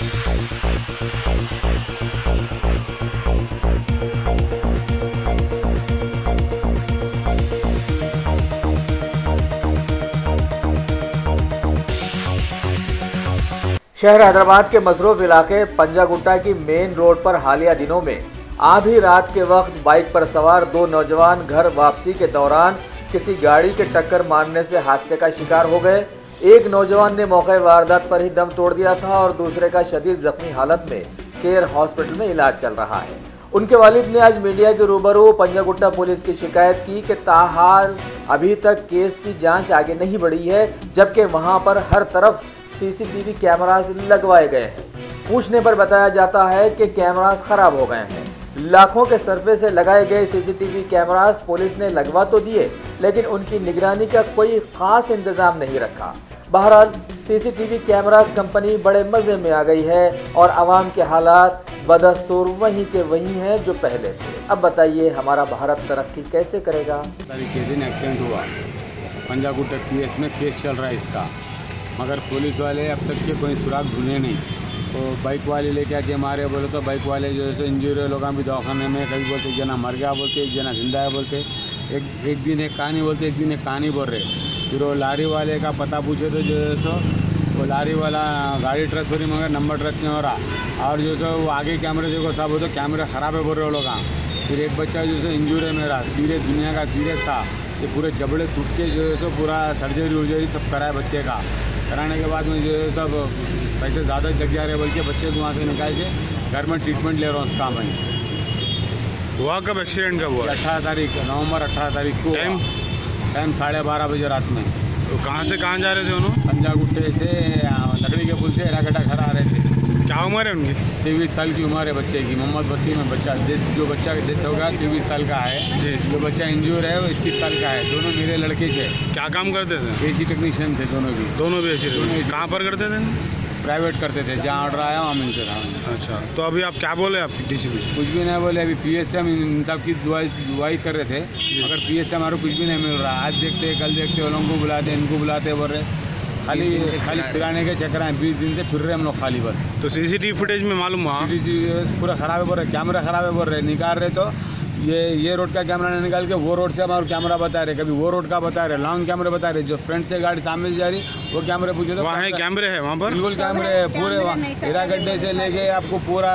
शहर हैदराबाद के मसरूफ इलाके पंजागुट्टा की मेन रोड पर हालिया दिनों में आधी रात के वक्त बाइक पर सवार दो नौजवान घर वापसी के दौरान किसी गाड़ी के टक्कर मारने से हादसे का शिकार हो गए। एक नौजवान ने मौके वारदात पर ही दम तोड़ दिया था और दूसरे का शदीद जख्मी हालत में केयर हॉस्पिटल में इलाज चल रहा है। उनके वालिद ने आज मीडिया के रूबरू पंजागुट्टा पुलिस की शिकायत की कि ताहाल अभी तक केस की जांच आगे नहीं बढ़ी है, जबकि वहां पर हर तरफ सीसीटीवी कैमरास लगवाए गए हैं। पूछने पर बताया जाता है कि कैमरास खराब हो गए हैं। लाखों के सरफे से लगाए गए सीसीटीवी कैमरास पुलिस ने लगवा तो दिए, लेकिन उनकी निगरानी का कोई खास इंतजाम नहीं रखा। बहरहाल सीसीटीवी कैमरास कंपनी बड़े मजे में आ गई है और आवाम के हालात बदस्तूर वहीं के वहीं हैं जो पहले थे। अब बताइए हमारा भारत तरक्की कैसे करेगा। तारीख के दिन एक्सीडेंट हुआ, पंजागुट्टा पीएस में केस चल रहा है इसका, मगर पुलिस वाले अब तक के कोई सुराग ढूंढे नहीं। तो बाइक वाले लेके आके मारे बोले तो बाइक वाले जो है इंजरी लोग भी दवाखाने में, कभी बोलते एक जना मर गया बोलते, एक जना जिंदा है बोलते, एक दिन एक कहानी बोलते, एक दिन एक कहानी बोल रहे। फिर वो लारी वाले का पता पूछे तो जो है वो लारी वाला गाड़ी ट्रस्ट हो रही मगर नंबर ट्रस्ट नहीं हो रहा, और जो है वो आगे कैमरे जो सब हो तो कैमरे ख़राब है बोल रहे वो लोग। फिर एक बच्चा जो है इंजूर है मेरा, सीरियस, दुनिया का सीरियस था, ये पूरे जबड़े टूट के जो है सो पूरा सर्जरी वर्जरी सब कराए बच्चे का। कराने के बाद में जो है सब पैसे ज़्यादा लग जा रहे बोल के बच्चे को वहाँ से निकाल के घर में ट्रीटमेंट ले रहा हूँ उसका मैं। हुआ कब एक्सीडेंट कब हुआ? 18 तारीख नवंबर 18 तारीख को। टाइम 12:30 बजे रात में। तो कहाँ से कहाँ जा रहे थे उन्होंने? पंजागुट्टे से लकड़ी के पुल से एरागड्डा घर आ रहे थे। क्या उम्र है उनकी? 23 साल की उम्र है बच्चे की। मोहम्मद वसीम है बच्चा, जो बच्चा का डेथ होगा 23 साल का है जी। जो बच्चा इंजूर है वो 21 साल का है। दोनों मेरे लड़के थे। क्या काम करते थे? एसी टेक्नीशियन थे दोनों भी। दोनों भी एसी? कहाँ पर करते थे? प्राइवेट करते थे, जहाँ ऑर्डर आया वहाँ मिलते था। अच्छा, तो अभी आप क्या बोले? आपकी डीसीपी कुछ भी नहीं बोले। अभी पीएसएम इन सब की दुआई कर रहे थे, मगर पीएसएम हमारे कुछ भी नहीं मिल रहा। आज देखते कल देखते उन लोगों को बुलाते, इनको बुलाते, बोल रहे खाली फिराने के चक्कर हैं। 20 दिन से फिर रहे हम लोग खाली बस। तो सीसीटीवी फुटेज में मालूम हुआ पूरा ख़राब है बोल रहे, कैमरा ख़राब है बोल रहे। निकाल रहे तो ये रोड का कैमरा नहीं निकाल के वो रोड से हमारा कैमरा बता रहे, कभी वो रोड का बता रहे, लॉन्ग कैमरे बता रहे। जो फ्रंट से गाड़ी सामने से जा रही वो कैमरे पूछे तो वहाँ कैमरे है, वहाँ पर बिल्कुल कैमरे है पूरे। एरागड्डे से लेके आपको पूरा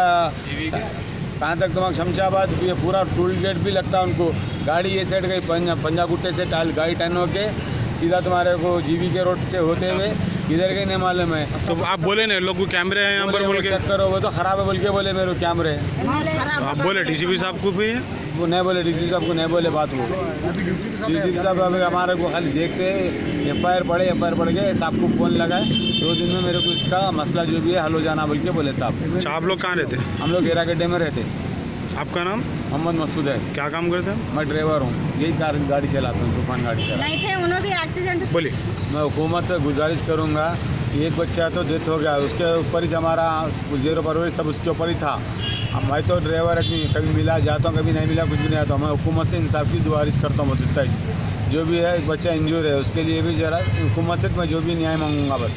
कहाँ तक तुम्हारा शमशाबाद, ये पूरा टोल गेट भी लगता है उनको। गाड़ी ये साइड गई पंजागुट्टे से गाड़ी टर्न होके सीधा तुम्हारे को जीवी के रोड से होते हुए किधर गए नहीं मालूम है। तो आप बोले ना लोग को कैमरे हैं यहाँ पर बोल के चेक करो, वो तो खराब है बोल के बोले मेरे कैमरे। आप बोले डीसीपी साहब को भी? वो नहीं बोले, डीसीपी साहब को नहीं बोले बात। वो डीसीपी साहब अभी हमारे को खाली देखते एफआईआर पढ़ के साहब को फ़ोन लगाए, 2 दिन में मेरे को इसका मसला जो भी है हल हो जाना बोल के बोले साहब। अच्छा, आप लोग कहाँ रहते? हम लोग एरागड्डे में रहते। आपका नाम? मोहम्मद मसूद है। क्या काम करते हैं? मैं ड्राइवर हूँ, यही गाड़ी चलाता हूँ, तूफान गाड़ी चलाता नहीं थे उन्होंने भी एक्सीडेंट। बोलिए। मैं हुकूमत से गुजारिश करूँगा, एक बच्चा तो डेथ हो गया, उसके ऊपर ही हमारा 0 परवरिश सब उसके ऊपर ही था। मैं तो ड्राइवर कभी मिला जाता हूँ, कभी नहीं मिला, कुछ भी नहीं आता हूँ। मैं हुकूमत से इंसाफ की गुजारिश करता हूँ बस इतना ही। जो भी है बच्चा इंजूर है उसके लिए भी जरा हुकूमत से मैं जो भी न्याय मांगूंगा बस।